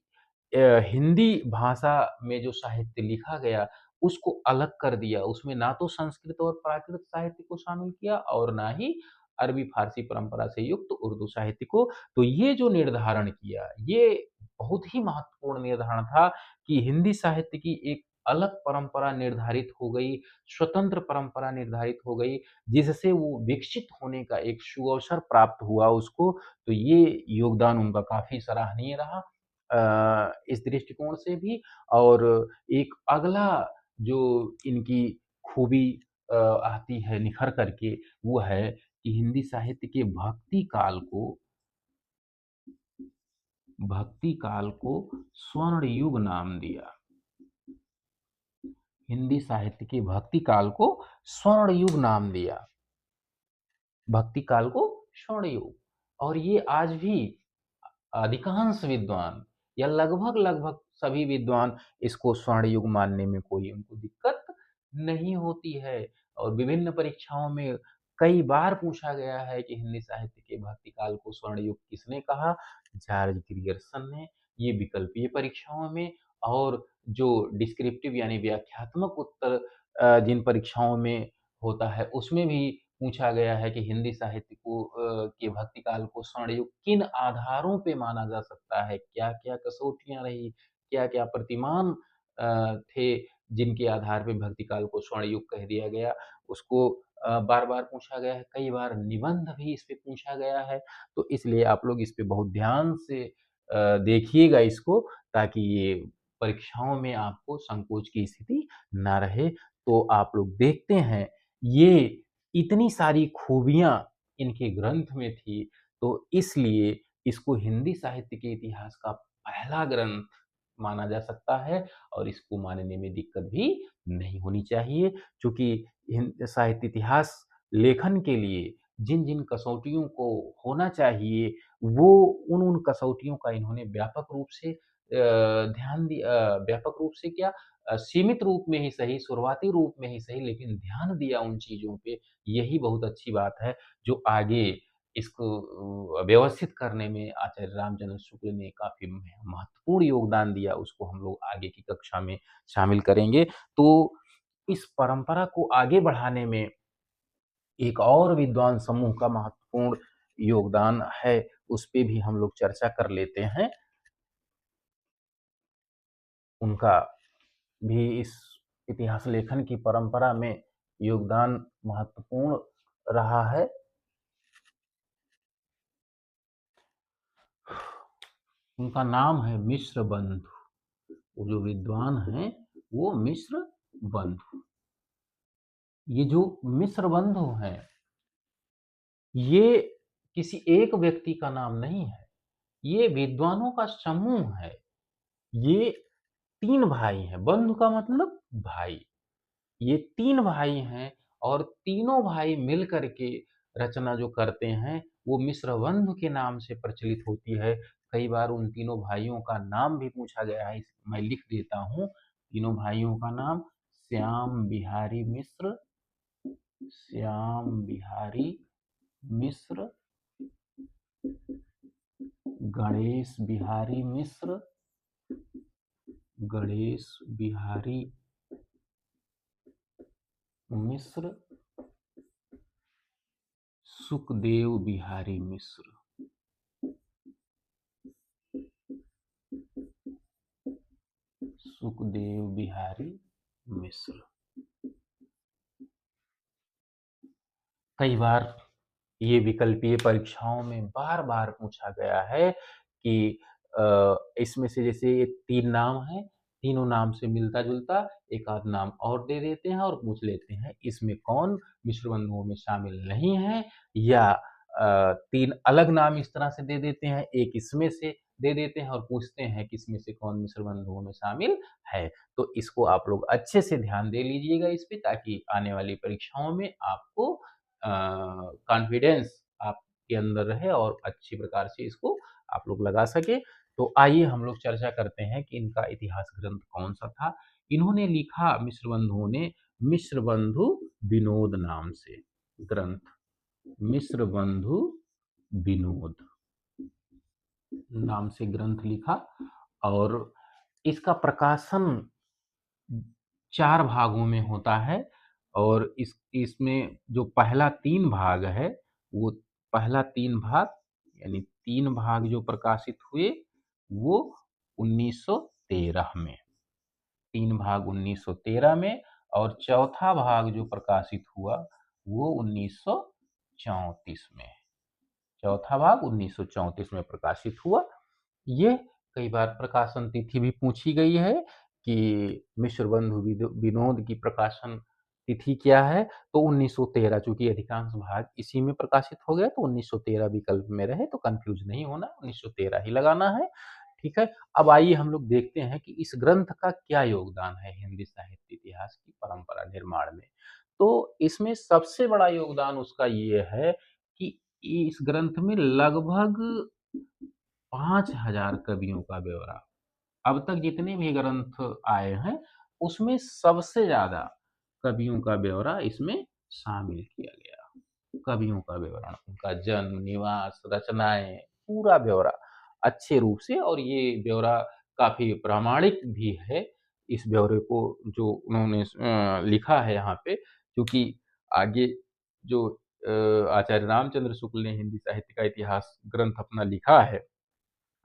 हिंदी भाषा में जो साहित्य लिखा गया, उसको अलग कर दिया। उसमें ना तो संस्कृत और प्राकृत साहित्य को शामिल किया और ना ही अरबी फारसी परंपरा से युक्त उर्दू साहित्य को। तो ये जो निर्धारण किया, ये बहुत ही महत्वपूर्ण निर्धारण था कि हिंदी साहित्य की एक अलग परंपरा निर्धारित हो गई, स्वतंत्र परंपरा निर्धारित हो गई, जिससे वो विकसित होने का एक सुअवसर प्राप्त हुआ उसको। तो ये योगदान उनका काफ़ी सराहनीय रहा इस दृष्टिकोण से भी। और एक अगला जो इनकी खूबी आती है निखर कर के, वो है कि हिंदी साहित्य के भक्ति काल को स्वर्ण युग नाम दिया। हिंदी साहित्य के भक्ति काल को स्वर्ण युग नाम दिया। भक्ति काल को स्वर्ण युग। और ये आज भी अधिकांश विद्वान या लगभग-लगभग सभी विद्वान इसको स्वर्ण युग मानने में कोई उनको दिक्कत नहीं होती है। और विभिन्न परीक्षाओं में कई बार पूछा गया है कि हिंदी साहित्य के भक्ति काल को स्वर्ण युग किसने कहा? जॉर्ज ग्रियर्सन ने। ये विकल्पीय परीक्षाओं में और जो डिस्क्रिप्टिव यानी व्याख्यात्मक उत्तर जिन परीक्षाओं में होता है, उसमें भी पूछा गया है कि हिंदी साहित्य को के भक्ति काल को स्वर्ण युग किन आधारों पे माना जा सकता है? क्या-क्या कसौटियाँ रही? क्या-क्या प्रतिमान थे जिनके आधार पे भक्ति काल को स्वर्ण युग कह दिया गया? उसको बार-बार पूछा गया है, कई बार निबंध भी इस पे पूछा गया है। तो इसलिए आप लोग इस पे बहुत ध्यान से देखिएगा इसको, ताकि ये परीक्षाओं में आपको संकोच की स्थिति ना रहे। तो आप लोग देखते हैं, ये इतनी सारी खूबियाँ इनके ग्रंथ में थी, तो इसलिए इसको हिंदी साहित्य के इतिहास का पहला ग्रंथ माना जा सकता है और इसको मानने में दिक्कत भी नहीं होनी चाहिए। चूँकि साहित्य इतिहास लेखन के लिए जिन-जिन कसौटियों को होना चाहिए, वो उन-उन कसौटियों का इन्होंने व्यापक रूप से व्यापक रूप से क्या सीमित रूप में ही सही, शुरुआती रूप में ही सही, लेकिन ध्यान दिया उन चीज़ों पे, यही बहुत अच्छी बात है, जो आगे इसको व्यवस्थित करने में आचार्य रामचंद्र शुक्ल ने काफ़ी महत्वपूर्ण योगदान दिया, उसको हम लोग आगे की कक्षा में शामिल करेंगे। तो इस परंपरा को आगे बढ़ाने में एक और विद्वान समूह का महत्वपूर्ण योगदान है, उस पे भी हम लोग चर्चा कर लेते हैं। उनका भी इस इतिहास लेखन की परंपरा में योगदान महत्वपूर्ण रहा है। उनका नाम है मिश्र बंधु। वो जो विद्वान हैं, वो मिश्र बंधु। ये जो मिश्र बंधु हैं, ये किसी एक व्यक्ति का नाम नहीं है, ये विद्वानों का समूह है। ये 3 भाई हैं, बंधु का मतलब भाई। ये 3 भाई हैं और तीनों भाई मिल कर के रचना जो करते हैं, वो मिश्रबंधु के नाम से प्रचलित होती है। कई बार उन तीनों भाइयों का नाम भी पूछा गया है, मैं लिख देता हूँ। तीनों भाइयों का नाम श्याम बिहारी मिश्र, श्याम बिहारी मिश्र, गणेश बिहारी मिश्र, गणेश बिहारी मिश्र, सुखदेव बिहारी मिश्र। सुखदेव बिहारी मिश्र। कई बार ये विकल्पीय परीक्षाओं में बार-बार पूछा गया है कि इसमें से जैसे ये 3 नाम हैं, तीनों नाम से मिलता-जुलता एक आध नाम और दे देते हैं और पूछ लेते हैं, इसमें कौन मिश्र बंधुओं में शामिल नहीं है, या 3 अलग नाम इस तरह से दे देते हैं, एक इसमें से दे देते हैं और पूछते हैं कि इसमें से कौन मिश्र बंधुओं में शामिल है। तो इसको आप लोग अच्छे से ध्यान दे लीजिएगा इस पे, ताकि आने वाली परीक्षाओं में आपको कॉन्फिडेंस आपके अंदर रहे और अच्छी प्रकार से इसको आप लोग लगा सके। तो आइए हम लोग चर्चा करते हैं कि इनका इतिहास ग्रंथ कौन-सा था। इन्होंने लिखा मिश्र बंधुओं ने मिश्र बंधु विनोद नाम से ग्रंथ, मिश्र बंधु विनोद नाम से ग्रंथ लिखा और इसका प्रकाशन 4 भागों में होता है और इसमें जो पहला 3 भाग है, वो पहला 3 भाग यानी 3 भाग जो प्रकाशित हुए, वो 1913 में। 3 भाग 1913 में और चौथा भाग जो प्रकाशित हुआ, वो 1934 में। चौथा भाग 1934 में प्रकाशित हुआ। ये कई बार प्रकाशन तिथि भी पूछी गई है कि मिश्र बंधु विनोद की प्रकाशन तिथि क्या है? तो 1913, चूँकि अधिकांश भाग इसी में प्रकाशित हो गए, तो 1913 विकल्प में रहे, तो कन्फ्यूज़ नहीं होना, 1913 ही लगाना है, ठीक है? अब आइए हम लोग देखते हैं कि इस ग्रंथ का क्या योगदान है हिंदी साहित्य इतिहास की परंपरा निर्माण में। तो इसमें सबसे बड़ा योगदान उसका ये है कि इस ग्रंथ में लगभग 5000 कवियों का ब्यौरा, अब तक जितने भी ग्रंथ आए हैं, उसमें सबसे ज़्यादा कवियों का ब्यौरा इसमें शामिल किया गया। कवियों का विवरण, उनका जन्म, निवास, रचनाएँ, पूरा ब्यौरा अच्छे रूप से, और ये ब्यौरा काफ़ी प्रामाणिक भी है इस ब्यौरे को जो उन्होंने लिखा है यहाँ पे, क्योंकि आगे जो आचार्य रामचंद्र शुक्ल ने हिंदी साहित्य का इतिहास ग्रंथ अपना लिखा है,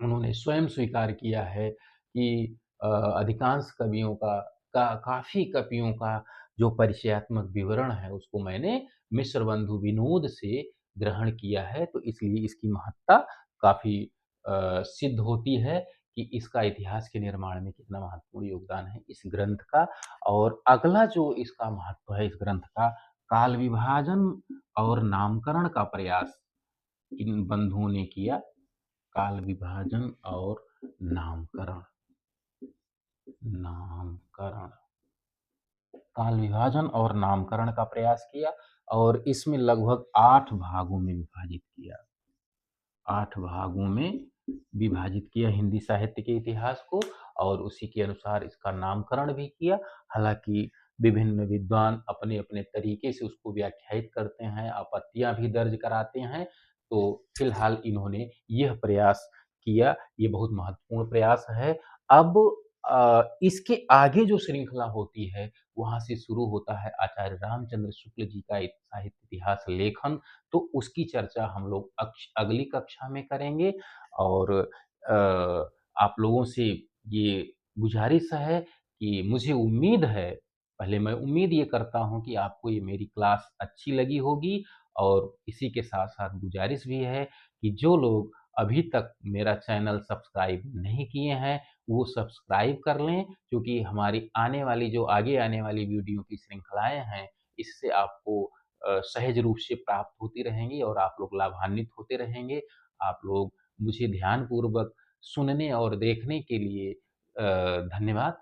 उन्होंने स्वयं स्वीकार किया है कि अधिकांश कवियों का काफ़ी कवियों का जो परिचयात्मक विवरण है, उसको मैंने मिश्र बंधु विनोद से ग्रहण किया है, तो इसलिए इसकी महत्ता काफ़ी सिद्ध होती है कि इसका इतिहास के निर्माण में कितना महत्वपूर्ण योगदान है इस ग्रंथ का। और अगला जो इसका महत्व है इस ग्रंथ का, काल विभाजन और नामकरण का प्रयास इन बंधुओं ने किया। काल विभाजन और नामकरण नामकरण काल विभाजन और नामकरण का प्रयास किया और इसमें लगभग 8 भागों में विभाजित किया। 8 भागों में विभाजित किया हिंदी साहित्य के इतिहास को और उसी के अनुसार इसका नामकरण भी किया। हालाँकि विभिन्न विद्वान अपने-अपने तरीके से उसको व्याख्यायित करते हैं, आपत्तियाँ भी दर्ज कराते हैं। तो फिलहाल इन्होंने यह प्रयास किया, ये बहुत महत्वपूर्ण प्रयास है। अब इसके आगे जो श्रृंखला होती है, वहाँ से शुरू होता है आचार्य रामचंद्र शुक्ल जी का साहित्य इतिहास लेखन। तो उसकी चर्चा हम लोग अगली कक्षा में करेंगे और आप लोगों से ये गुजारिश है कि मुझे उम्मीद है, पहले मैं उम्मीद ये करता हूँ कि आपको ये मेरी क्लास अच्छी लगी होगी और इसी के साथ-साथ गुजारिश भी है कि जो लोग अभी तक मेरा चैनल सब्सक्राइब नहीं किए हैं, वो सब्सक्राइब कर लें, क्योंकि हमारी आगे आने वाली वीडियो की श्रृंखलाएँ हैं, इससे आपको सहज रूप से प्राप्त होती रहेंगी और आप लोग लाभान्वित होते रहेंगे। आप लोग मुझे ध्यानपूर्वक सुनने और देखने के लिए धन्यवाद।